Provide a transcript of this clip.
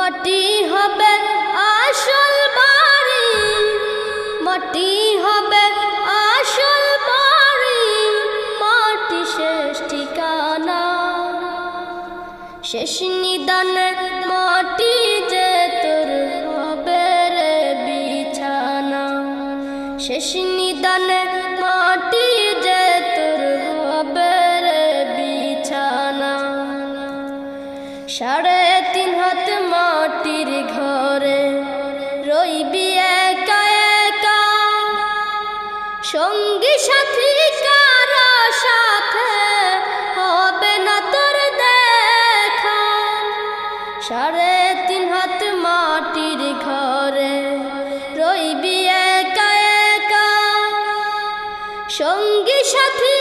মাটি হবে আসল বাড়ি, মাটি হবে আসল বাড়ি, মাটি শেষ ঠিকানা। শেষ নিদানে মাটি যে তোর হবে রে বিছানা, শেষ নিদানে মাটি যে তোর হবে রে বিছানা। 3.5 হাত মাটির ঘরে রইবি একা একা, সঙ্গী সাথী কারো সাথে হবে না তোর দেখা। 3.5 হাত মাটির ঘরে রইবি একা একা, সঙ্গী সাথী